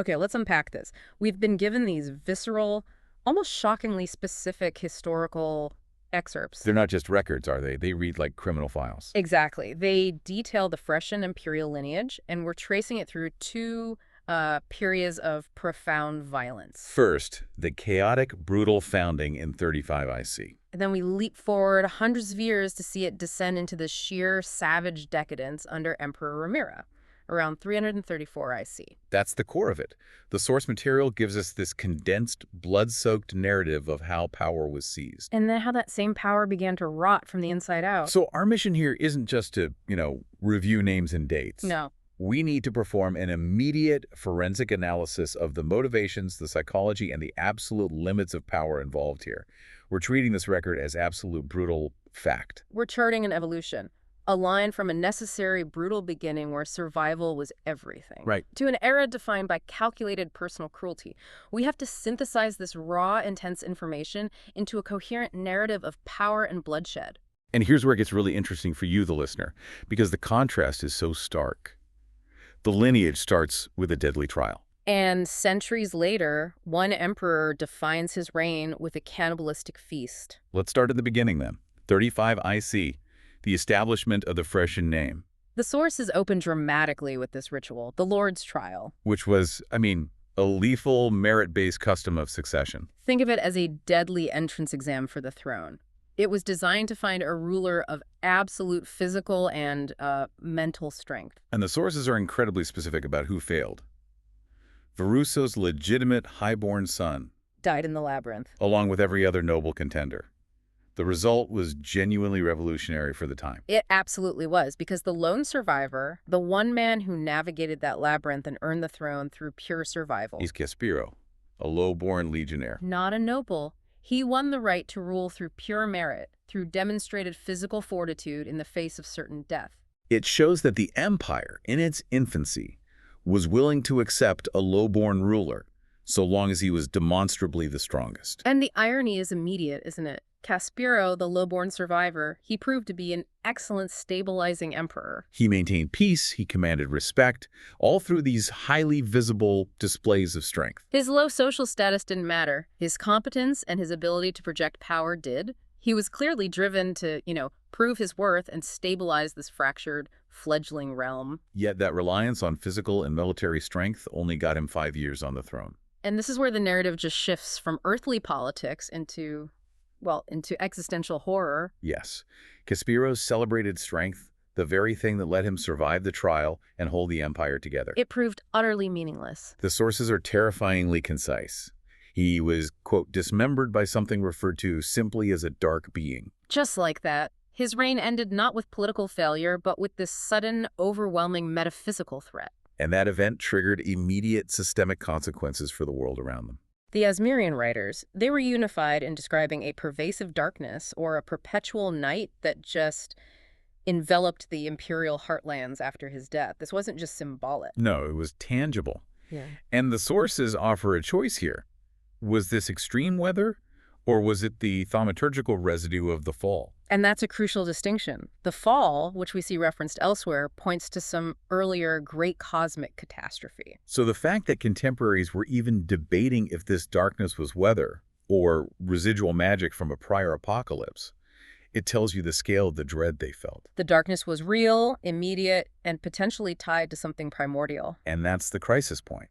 Okay, let's unpack this. We've been given these visceral, almost shockingly specific historical excerpts. They're not just records, are they? They read like criminal files. Exactly. They detail the Phrecian Imperial lineage, and we're tracing it through two periods of profound violence. First, the chaotic, brutal founding in 35 IC. And then we leap forward hundreds of years to see it descend into the sheer savage decadence under Emperor Ramira, around 334 IC. That's the core of it. The source material gives us this condensed, blood-soaked narrative of how power was seized. And then how that same power began to rot from the inside out. So our mission here isn't just to, review names and dates. No. We need to perform an immediate forensic analysis of the motivations, the psychology, and the absolute limits of power involved here. We're treating this record as absolute brutal fact. We're charting an evolution, a line from a necessary, brutal beginning where survival was everything, Right. to an era defined by calculated personal cruelty. We have to synthesize this raw, intense information into a coherent narrative of power and bloodshed. And here's where it gets really interesting for you, the listener, because the contrast is so stark. The lineage starts with a deadly trial. And centuries later, one emperor defines his reign with a cannibalistic feast. Let's start at the beginning then. 35 IC, the establishment of the Phrecian name, The sources open dramatically with this ritual, the Lord's trial. which was, a lethal, merit-based custom of succession. Think of it as a deadly entrance exam for the throne. It was designed to find a ruler of absolute physical and mental strength. And the sources are incredibly specific about who failed. Viruso's legitimate highborn son, Died in the labyrinth. along with every other noble contender. The result was genuinely revolutionary for the time. It absolutely was, because the lone survivor, the one man who navigated that labyrinth and earned the throne through pure survival. He's Caspiro, a low-born legionnaire. Not a noble. He won the right to rule through pure merit, through demonstrated physical fortitude in the face of certain death. It shows that the empire, in its infancy, was willing to accept a low-born ruler, so long as he was demonstrably the strongest. And the irony is immediate, isn't it? Caspiro, the low-born survivor, he proved to be an excellent stabilizing emperor. He maintained peace, he commanded respect, all through these highly visible displays of strength. His low social status didn't matter. His competence and his ability to project power did. He was clearly driven to, prove his worth and stabilize this fractured, fledgling realm. Yet that reliance on physical and military strength only got him 5 years on the throne. And this is where the narrative just shifts from earthly politics into existential horror. Yes, Caspiro's celebrated strength, the very thing that let him survive the trial and hold the empire together. It proved utterly meaningless. The sources are terrifyingly concise. He was, quote, dismembered by something referred to simply as a dark being. Just like that, his reign ended not with political failure, but with this sudden, overwhelming metaphysical threat. And that event triggered immediate systemic consequences for the world around them. The Asmirian writers, they were unified in describing a pervasive darkness or a perpetual night that just enveloped the imperial heartlands after his death. This wasn't just symbolic. No, it was tangible. Yeah. And the sources offer a choice here. Was this extreme weather, or was it the thaumaturgical residue of the fall? And that's a crucial distinction. The fall, which we see referenced elsewhere, points to some earlier great cosmic catastrophe. So the fact that contemporaries were even debating if this darkness was weather or residual magic from a prior apocalypse, it tells you the scale of the dread they felt. The darkness was real, immediate, and potentially tied to something primordial. And that's the crisis point.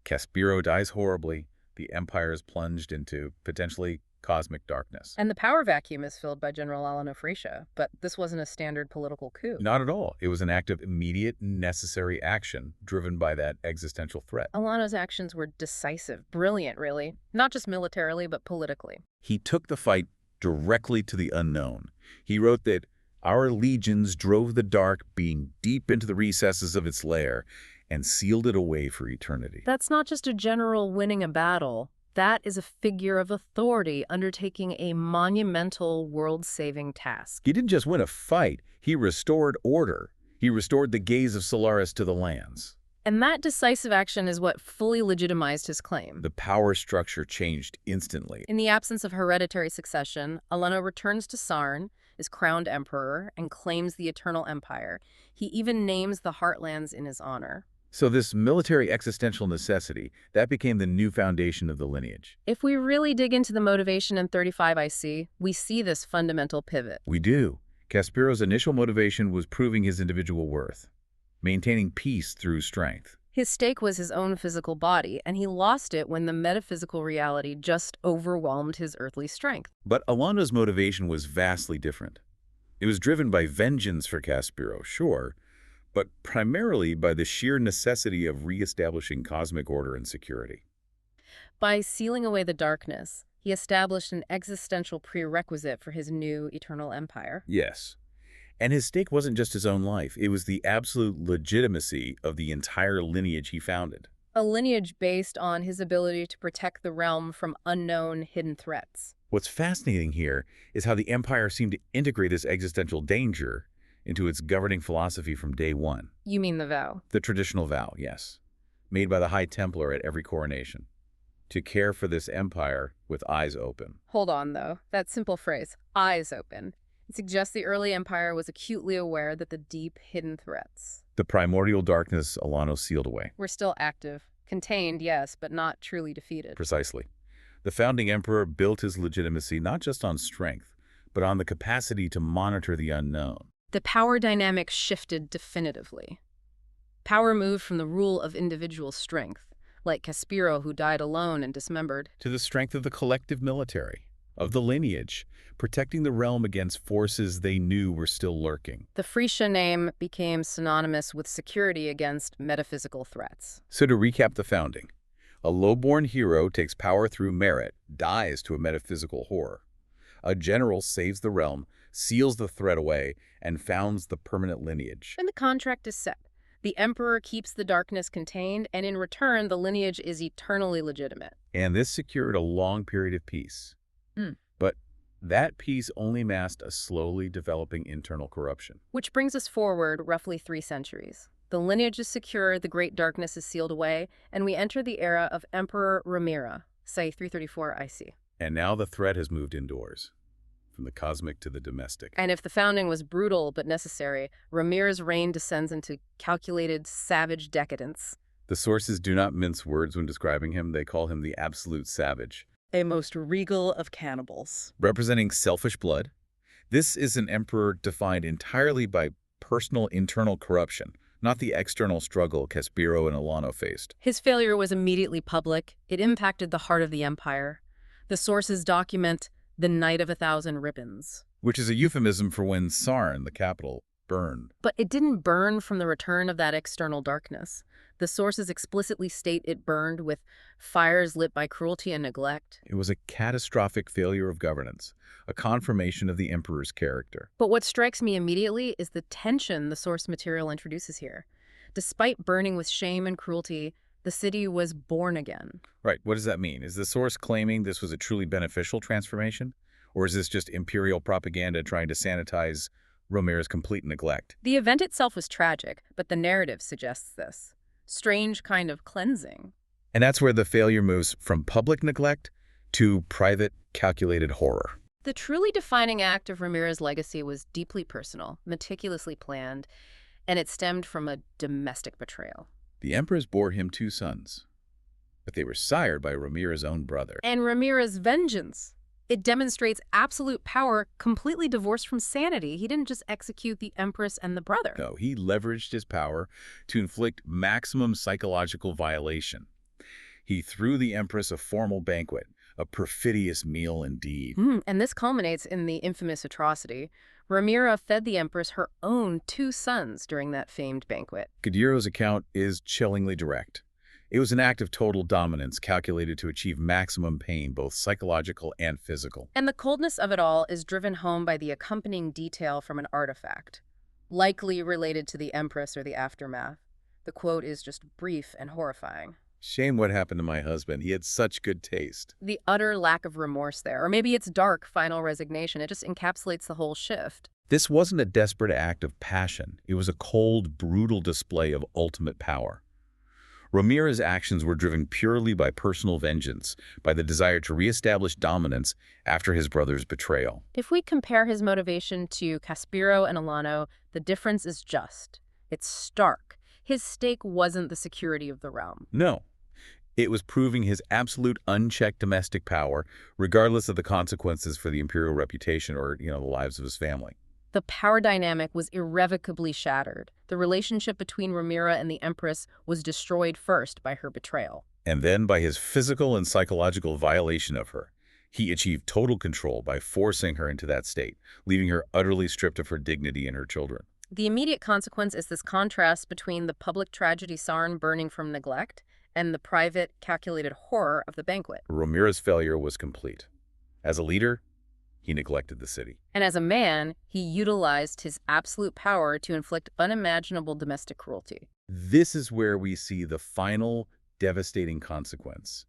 Caspiro dies horribly. The empire is plunged into potentially cosmic darkness. And the power vacuum is filled by General Alano Phrecian, but this wasn't a standard political coup. Not at all. It was an act of immediate, necessary action driven by that existential threat. Alano's actions were decisive, brilliant, really. Not just militarily, but politically. He took the fight directly to the unknown. He wrote that our legions drove the dark being deep into the recesses of its lair and sealed it away for eternity. That's not just a general winning a battle. That is a figure of authority undertaking a monumental world-saving task. He didn't just win a fight, he restored order. He restored the gaze of Solaris to the lands. And that decisive action is what fully legitimized his claim. The power structure changed instantly. In the absence of hereditary succession, Alano returns to Sarn, is crowned emperor, and claims the Eternal Empire. He even names the Heartlands in his honor. So this military existential necessity, that became the new foundation of the lineage. If we really dig into the motivation in 35 IC, we see this fundamental pivot. We do. Kasparov's initial motivation was proving his individual worth, maintaining peace through strength. His stake was his own physical body, and he lost it when the metaphysical reality just overwhelmed his earthly strength. But Alano's motivation was vastly different. It was driven by vengeance for Kasparov, sure, but primarily by the sheer necessity of reestablishing cosmic order and security. By sealing away the darkness, he established an existential prerequisite for his new eternal empire. Yes. And his stake wasn't just his own life. It was the absolute legitimacy of the entire lineage he founded. A lineage based on his ability to protect the realm from unknown, hidden threats. What's fascinating here is how the Empire seemed to integrate this existential danger into its governing philosophy from day one. You mean the vow? The traditional vow, yes, made by the High Templar at every coronation, to care for this empire with eyes open. Hold on, though. That simple phrase, eyes open, it suggests the early empire was acutely aware that the deep, hidden threats The primordial darkness Alano sealed away. were still active. Contained, yes, but not truly defeated. Precisely. The founding emperor built his legitimacy not just on strength, but on the capacity to monitor the unknown. The power dynamic shifted definitively. Power moved from the rule of individual strength, like Caspiro, who died alone and dismembered, To the strength of the collective military, of the lineage, protecting the realm against forces they knew were still lurking. the Phrecian name became synonymous with security against metaphysical threats. So to recap the founding, a low-born hero takes power through merit, dies to a metaphysical horror. A general saves the realm, seals the threat away, and founds the permanent lineage. And the contract is set. The emperor keeps the darkness contained, and in return, the lineage is eternally legitimate. And this secured a long period of peace. Mm. But that peace only masked a slowly developing internal corruption. Which brings us forward roughly 3 centuries. The lineage is secure, the great darkness is sealed away, and we enter the era of Emperor Ramira, say 334 IC. And now the threat has moved indoors, from the cosmic to the domestic. And if the founding was brutal but necessary, Ramira's reign descends into calculated, savage decadence. The sources do not mince words when describing him. They call him the absolute savage. A most regal of cannibals. Representing selfish blood, this is an emperor defined entirely by personal internal corruption, not the external struggle Caspiro and Alano faced. His failure was immediately public. It impacted the heart of the empire. The sources document the Night of 1,000 Ribbons. Which is a euphemism for when Sarn, the capital, burned. But it didn't burn from the return of that external darkness. The sources explicitly state it burned with fires lit by cruelty and neglect. It was a catastrophic failure of governance, a confirmation of the emperor's character. But what strikes me immediately is the tension the source material introduces here. Despite burning with shame and cruelty, the city was born again. Right, what does that mean? Is the source claiming this was a truly beneficial transformation? Or is this just imperial propaganda trying to sanitize Ramira's complete neglect? The event itself was tragic, but the narrative suggests this strange kind of cleansing. And that's where the failure moves from public neglect to private, calculated horror. The truly defining act of Ramira's legacy was deeply personal, meticulously planned, and it stemmed from a domestic betrayal. The emperors bore him 2 sons, but they were sired by Ramira's own brother. And Ramira's vengeance. It demonstrates absolute power completely divorced from sanity. He didn't just execute the empress and the brother. No, he leveraged his power to inflict maximum psychological violation. He threw the empress a formal banquet, a perfidious meal indeed. And this culminates in the infamous atrocity. Ramira fed the empress her own 2 sons during that famed banquet. Gadiro's account is chillingly direct. It was an act of total dominance calculated to achieve maximum pain, both psychological and physical. And the coldness of it all is driven home by the accompanying detail from an artifact, likely related to the empress or the aftermath. The quote is just brief and horrifying. Shame what happened to my husband. He had such good taste. The utter lack of remorse there, or maybe it's dark final resignation. It just encapsulates the whole shift. This wasn't a desperate act of passion. It was a cold, brutal display of ultimate power. Ramira's actions were driven purely by personal vengeance, by the desire to reestablish dominance after his brother's betrayal. If we compare his motivation to Caspiro and Alano, the difference is just. It's stark. His stake wasn't the security of the realm. No. It was proving his absolute unchecked domestic power, regardless of the consequences for the imperial reputation or, the lives of his family. The power dynamic was irrevocably shattered. The relationship between Rhaenyra and the Empress was destroyed first by her betrayal. And then by his physical and psychological violation of her. He achieved total control by forcing her into that state, leaving her utterly stripped of her dignity and her children. The immediate consequence is this contrast between the public tragedy Sarn burning from neglect and the private, calculated horror of the banquet. Rhaenyra's failure was complete. As a leader, he neglected the city. And as a man, he utilized his absolute power to inflict unimaginable domestic cruelty. This is where we see the final devastating consequence.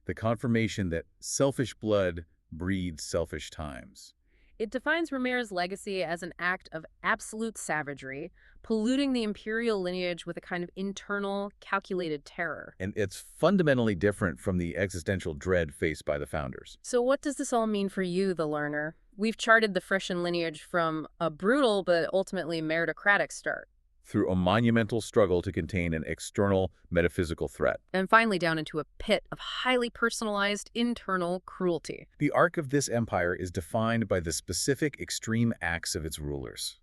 The confirmation that selfish blood breeds selfish times. It defines Rhaenyra's legacy as an act of absolute savagery, polluting the imperial lineage with a kind of internal, calculated terror. And it's fundamentally different from the existential dread faced by the founders. So what does this all mean for you, the learner? We've charted the Phrecian lineage from a brutal but ultimately meritocratic start. Through a monumental struggle to contain an external metaphysical threat. And finally down into a pit of highly personalized internal cruelty. The arc of this empire is defined by the specific extreme acts of its rulers.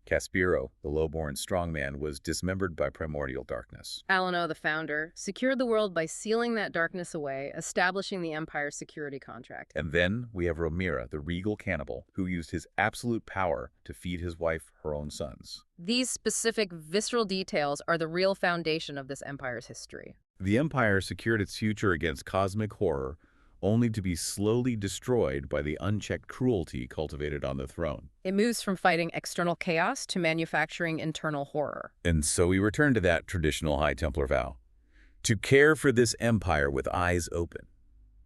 Caspero, the low-born strongman, was dismembered by primordial darkness. Alano, the founder, secured the world by sealing that darkness away, establishing the Empire's security contract. And then we have Rhaenyra, the regal cannibal, who used his absolute power to feed his wife her own sons. These specific, visceral details are the real foundation of this Empire's history. The Empire secured its future against cosmic horror, only to be slowly destroyed by the unchecked cruelty cultivated on the throne. It moves from fighting external chaos to manufacturing internal horror. And so we return to that traditional High Templar vow, to care for this empire with eyes open.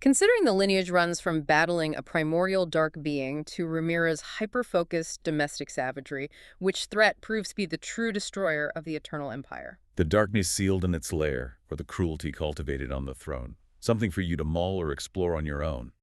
Considering the lineage runs from battling a primordial dark being to Rhaenyra's hyper-focused domestic savagery, which threat proves to be the true destroyer of the Eternal Empire? The darkness sealed in its lair, or the cruelty cultivated on the throne. Something for you to mull or explore on your own.